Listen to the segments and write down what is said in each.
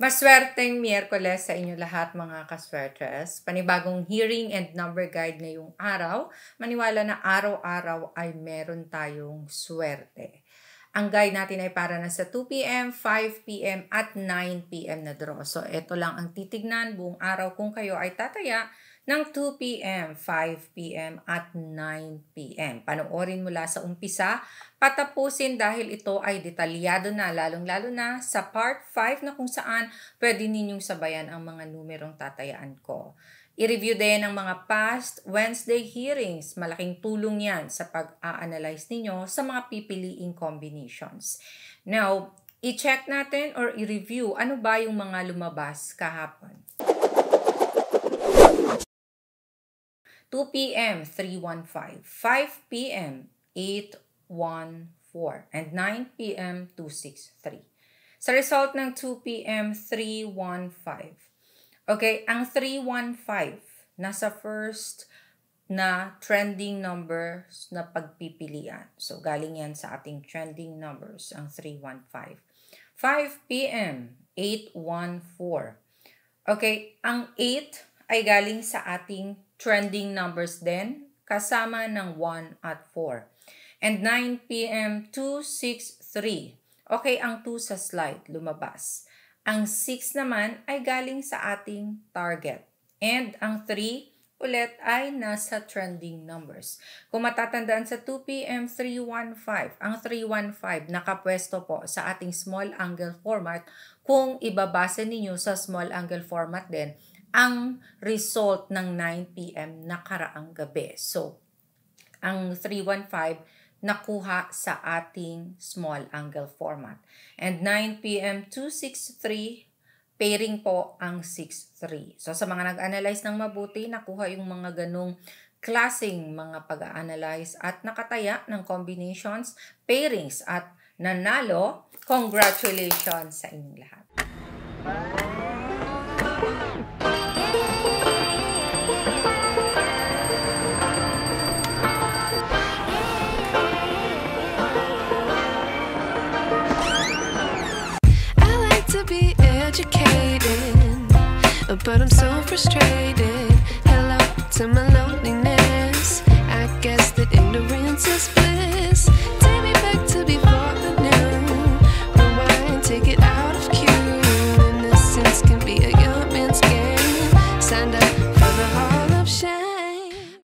Maswerteng Miyerkules sa inyo lahat mga kaswertres. Panibagong hearing and number guide ngayong araw. Maniwala na araw-araw ay meron tayong swerte. Ang guide natin ay para na sa 2 p.m., 5 p.m. at 9 p.m. na draw. So ito lang ang titignan buong araw kung kayo ay tataya ng 2 p.m., 5 p.m. at 9 p.m. Panoorin mula sa umpisa, patapusin dahil ito ay detalyado na, lalong-lalo na sa part 5 na kung saan pwede ninyong sabayan ang mga numerong tatayaan ko. I-review din ang mga past Wednesday hearings. Malaking tulong yan sa pag-a-analyze ninyo sa mga pipiliing combinations. Now, i-check natin or i-review ano ba yung mga lumabas kahapon. 2 p.m. 315, 5 p.m. 814, and 9 p.m. 263. Sa result ng 2 p.m. 315. Okay, ang 315 nasa first na trending numbers na pagpipilian. So galing yan sa ating trending numbers, ang 315. 5 p.m. 814. Okay, ang 8 ay galing sa ating trending numbers din, kasama ng 1 at 4. And 9 p.m. 263. Okay, ang 2 sa slide lumabas. Ang 6 naman ay galing sa ating target. And ang 3 ulit ay nasa trending numbers. Kung matatandaan sa 2 p.m. 315, ang 315 nakapwesto po sa ating small angle format. Kung ibabasa ninyo sa small angle format din, ang result ng 9 p.m. nakaraang gabi. So, ang 315 nakuha sa ating small angle format. And 9 p.m. 263, pairing po ang 63. So, sa mga nag-analyze ng mabuti, nakuha yung mga ganong klaseng mga pag-analyze at nakataya ng combinations, pairings at nanalo. Congratulations sa inyong lahat. But I'm so frustrated. Hello to my loneliness. I guess that ignorance is bliss. Take me back to before the new. Rewind, take it out of cue. Innocence can be a young man's game. Signed up for the hall of shame.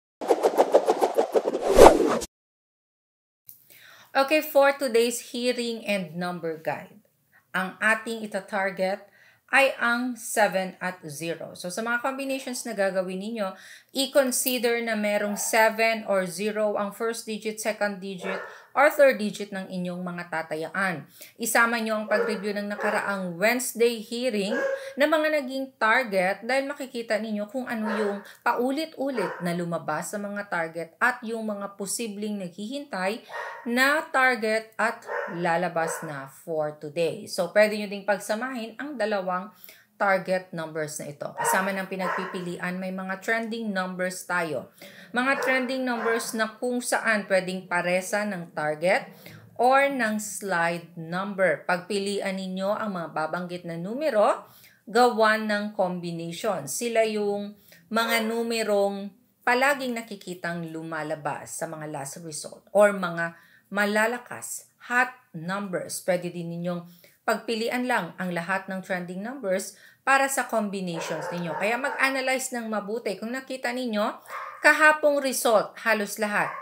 Okay, for today's hearing and number guide, ang ating ita-target ay ang 7 at 0. So, sa mga combinations na gagawin ninyo, i-consider na merong 7 or 0 ang first digit, second digit, or third digit ng inyong mga tatayaan. Isama nyo ang pag-review ng nakaraang Wednesday hearing na mga naging target dahil makikita ninyo kung ano yung paulit-ulit na lumabas sa mga target at yung mga posibleng naghihintay na target at lalabas na for today. So, pwede nyo ding pagsamahin ang dalawang target numbers na ito. Kasama ng pinagpipilian, may mga trending numbers tayo. Mga trending numbers na kung saan pwedeng paresa ng target or ng slide number. Pagpilian ninyo ang mga babanggit na numero, gawan ng combination. Sila yung mga numerong palaging nakikitang lumalabas sa mga last result or mga malalakas, hot numbers. Pwede din ninyong pagpilian lang ang lahat ng trending numbers para sa combinations ninyo. Kaya mag-analyze ng mabuti. Kung nakita ninyo, kahapong result, halos lahat.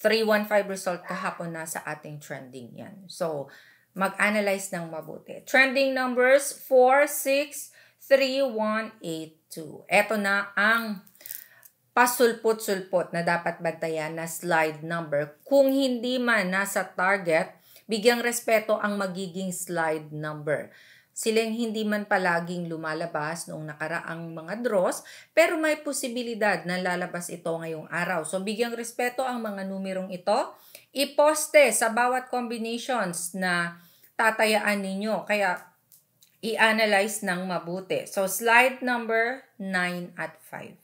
315 result kahapon na sa ating trending yan. So, mag-analyze ng mabuti. Trending numbers 4, 6, 3, 1, 8, 2. Ito na ang pasulpot-sulpot na dapat bantayan na slide number. Kung hindi man nasa target, bigyang respeto ang magiging slide number. Silang hindi man palaging lumalabas noong nakaraang mga draws, pero may posibilidad na lalabas ito ngayong araw. So, bigyang respeto ang mga numerong ito. Iposte sa bawat combinations na tatayaan ninyo. Kaya, i-analyze ng mabuti. So, slide number 9 at 5.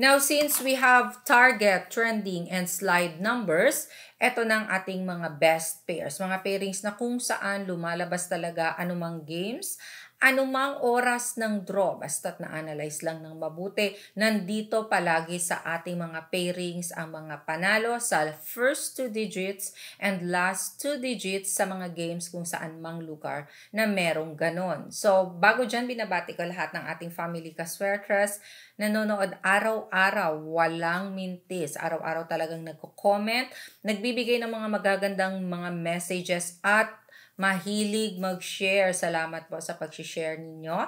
Now, since we have target, trending, and slide numbers, Ito ng ating mga best pairs. Mga pairings na kung saan lumalabas talaga anumang games, anumang oras ng draw, basta't na-analyze lang ng mabuti, nandito palagi sa ating mga pairings ang mga panalo sa first 2 digits and last 2 digits sa mga games kung saan mang lugar na merong ganon. So, bago dyan, binabati ko lahat ng ating family kaswertres, nanonood araw-araw, walang mintis, araw-araw talagang nagko-comment, nagbibigay ng mga magagandang mga messages at mahilig mag-share. Salamat po sa pag-share ninyo.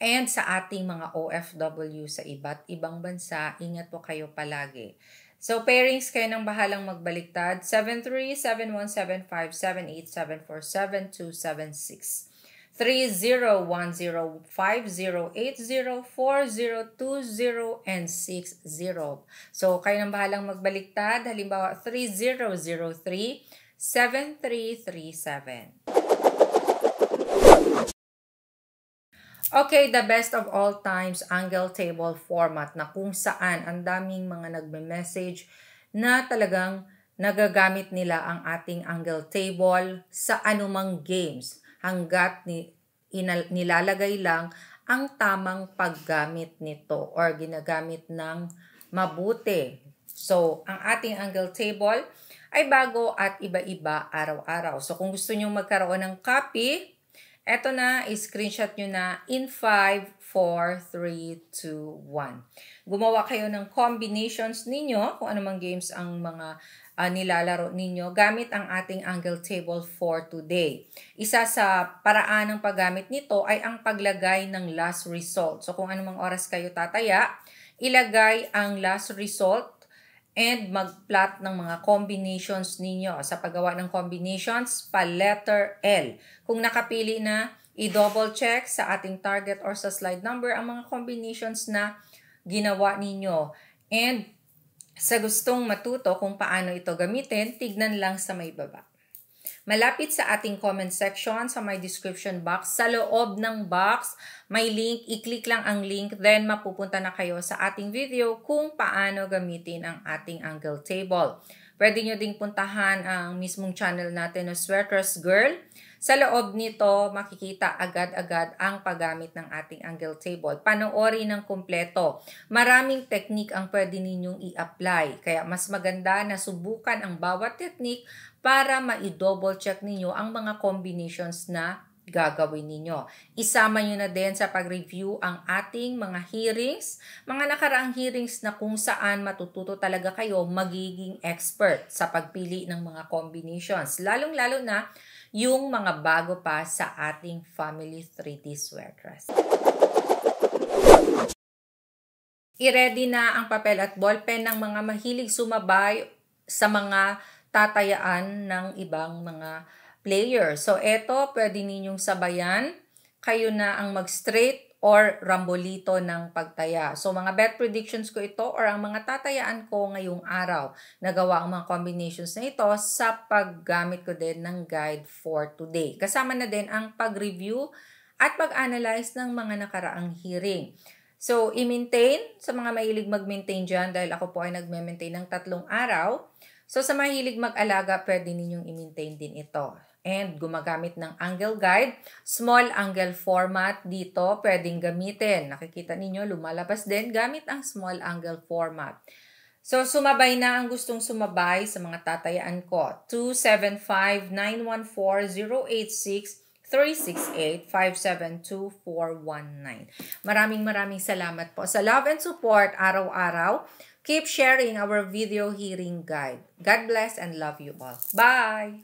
And sa ating mga OFW sa iba't ibang bansa, ingat po kayo palagi. So, pairings kayo ng bahalang magbaliktad. 73717578747276. 301050804020 and 60. So, kayo ng bahalang magbaliktad. Halimbawa, 3003 7337. Okay, the best of all times angle table format na kung saan ang daming mga nagme-message na talagang nagagamit nila ang ating angle table sa anumang games hanggat nilalagay lang ang tamang paggamit nito or ginagamit ng mabuti. So, ang ating angle table ay bago at iba-iba araw-araw. So, kung gusto nyo magkaroon ng copy, eto na, i-screenshot nyo na in 5, 4, 3, 2, 1. Gumawa kayo ng combinations ninyo, kung anumang games ang mga nilalaro ninyo, gamit ang ating angle table for today. Isa sa paraan ng paggamit nito ay ang paglagay ng last result. So, kung anumang oras kayo tataya, ilagay ang last result and mag-plot ng mga combinations ninyo. Sa paggawa ng combinations, pa-letter L. Kung nakapili na, i-double check sa ating target or sa slide number ang mga combinations na ginawa ninyo. And sa gustong matuto kung paano ito gamitin, tignan lang sa may baba. Malapit sa ating comment section, sa my description box, sa loob ng box, may link. I-click lang ang link, then mapupunta na kayo sa ating video kung paano gamitin ang ating angle table. Pwede nyo ding puntahan ang mismong channel natin na Sweaters Girl. Sa loob nito, makikita agad-agad ang paggamit ng ating angle table. Panoorin ng kumpleto. Maraming technique ang pwede ninyong i-apply. Kaya mas maganda na subukan ang bawat technique para ma-double check ninyo ang mga combinations na gagawin ninyo. Isama nyo na din sa pag-review ang ating mga hearings, mga nakaraang hearings na kung saan matututo talaga kayo magiging expert sa pagpili ng mga combinations. Lalong-lalo na yung mga bago pa sa ating Family 3D Sweaters. I-ready na ang papel at ballpen ng mga mahilig sumabay sa mga tatayaan ng ibang mga player. So, eto, pwede ninyong sabayan. Kayo na ang mag-straight or rambolito ng pagtaya. So, mga bet predictions ko ito or ang mga tatayaan ko ngayong araw. Nagawa ang mga combinations na ito sa paggamit ko din ng guide for today. Kasama na din ang pag-review at pag-analyze ng mga nakaraang hearing. So, i-maintain sa mga mahilig mag-maintain dyan dahil ako po ay nagme-maintain ng 3 araw. So, sa mahilig mag-alaga, pwede ninyong i-maintain din ito. And gumagamit ng angle guide, small angle format dito, pwedeng gamitin. Nakikita ninyo, lumalabas din gamit ang small angle format. So, sumabay na ang gustong sumabay sa mga tatayaan ko. 275-914-086-368-572-419. Maraming salamat po sa love and support araw-araw. Keep sharing our video hearing guide. God bless and love you all. Bye!